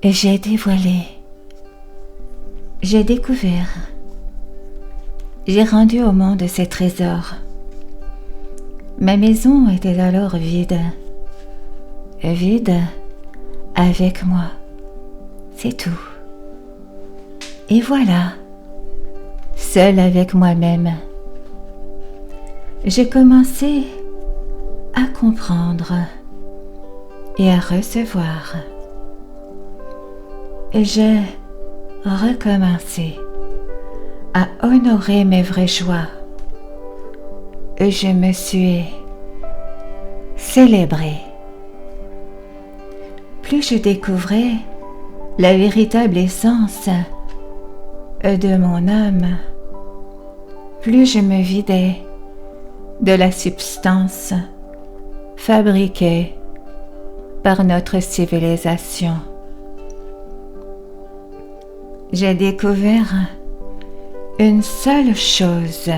J'ai dévoilé, j'ai découvert, j'ai rendu au monde ses trésors. Ma maison était alors vide, vide avec moi, c'est tout. Et voilà, seule avec moi-même, j'ai commencé à comprendre et à recevoir. J'ai recommencé à honorer mes vraies joies. Je me suis célébrée. Plus je découvrais la véritable essence de mon âme, plus je me vidais de la substance fabriquée par notre civilisation. J'ai découvert une seule chose,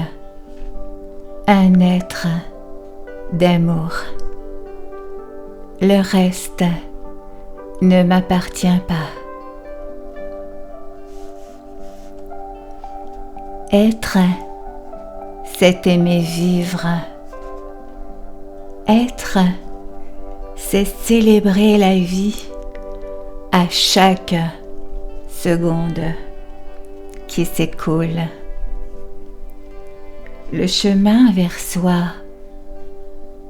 un être d'amour. Le reste ne m'appartient pas. Être, c'est aimer vivre. Être, c'est célébrer la vie à chaque seconde qui s'écoule. Le chemin vers soi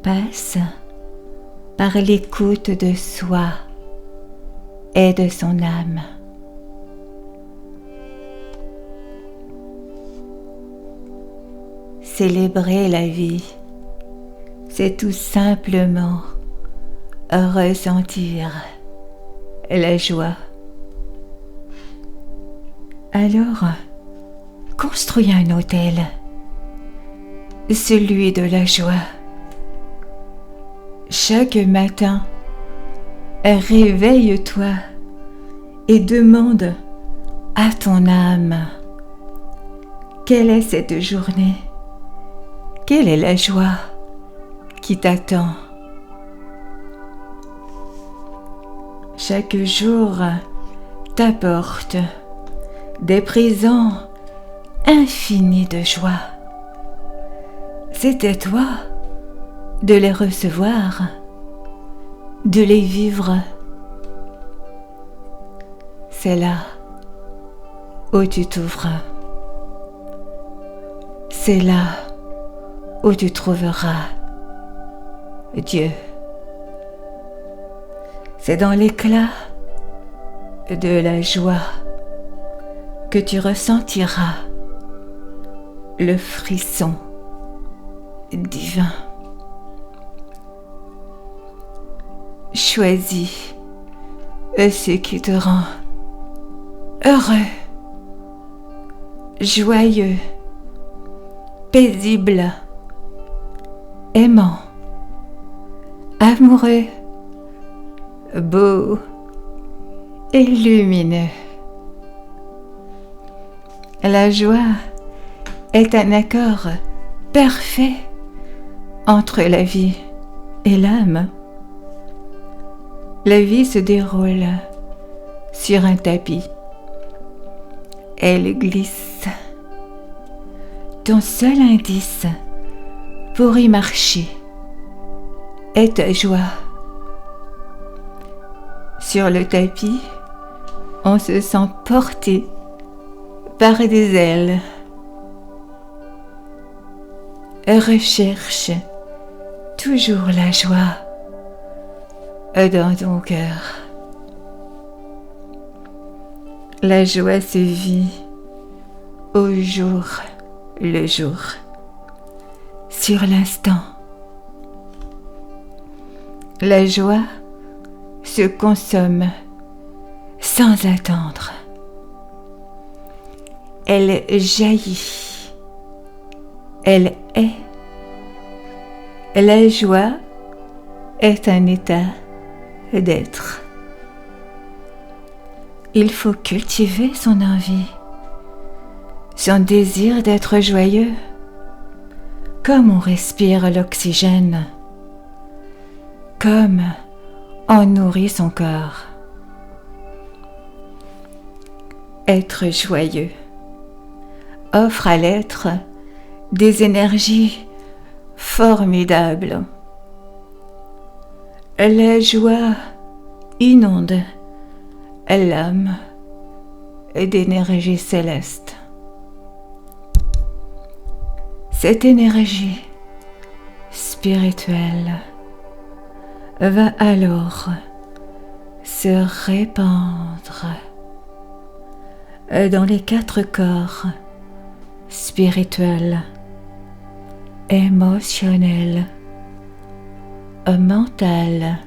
passe par l'écoute de soi et de son âme. Célébrer la vie, c'est tout simplement ressentir la joie. Alors, construis un autel, celui de la joie. Chaque matin, réveille-toi et demande à ton âme, quelle est cette journée? Quelle est la joie qui t'attend? Chaque jour t'apporte des présents infinis de joie. C'est à toi de les recevoir, de les vivre. C'est là où tu t'ouvres. C'est là où tu trouveras Dieu. C'est dans l'éclat de la joie que tu ressentiras le frisson divin. Choisis ce qui te rend heureux, joyeux, paisible, aimant, amoureux, beau et lumineux. La joie est un accord parfait entre la vie et l'âme. La vie se déroule sur un tapis. Elle glisse. Ton seul indice pour y marcher est ta joie. Sur le tapis, on se sent porté par des ailes. Recherche toujours la joie dans ton cœur. La joie se vit au jour le jour, sur l'instant. La joie se consomme sans attendre. Elle jaillit. Elle est. La joie est un état d'être. Il faut cultiver son envie, son désir d'être joyeux, comme on respire l'oxygène, comme on nourrit son corps. être joyeux offre à l'être des énergies formidables. La joie inonde l'âme d'énergie céleste. Cette énergie spirituelle va alors se répandre dans les 4 corps spirituels, émotionnels, mental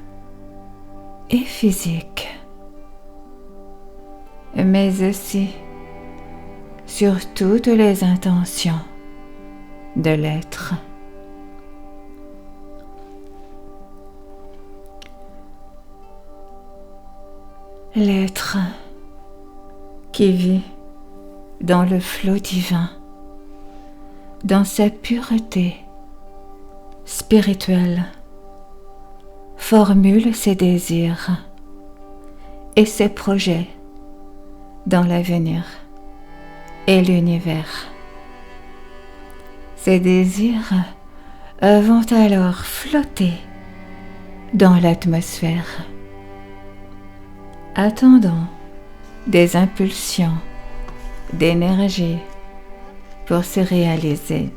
et physique, mais aussi sur toutes les intentions de l'être. L'être qui vit dans le flot divin, dans sa pureté spirituelle, formule ses désirs et ses projets dans l'avenir et l'univers. Ces désirs vont alors flotter dans l'atmosphère, attendant des impulsions d'énergie pour se réaliser.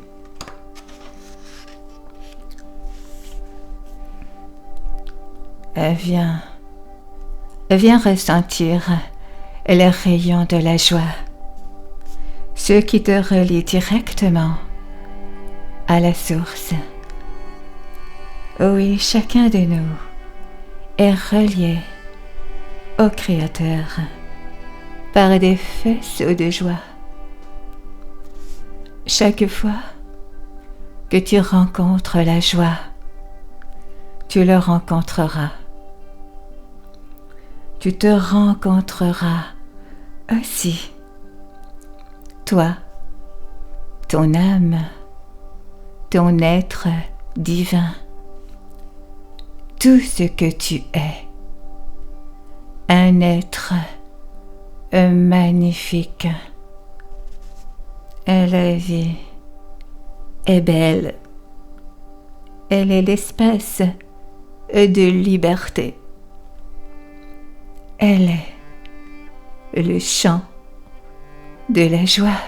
Viens ressentir les rayons de la joie, ceux qui te relient directement à la source. Oui, chacun de nous est relié au Créateur par des faisceaux de joie. Chaque fois que tu rencontres la joie, tu le rencontreras. Tu te rencontreras aussi, toi, ton âme, ton être divin, tout ce que tu es, un être magnifique. La vie est belle, elle est l'espace de liberté. Elle est le chant de la joie.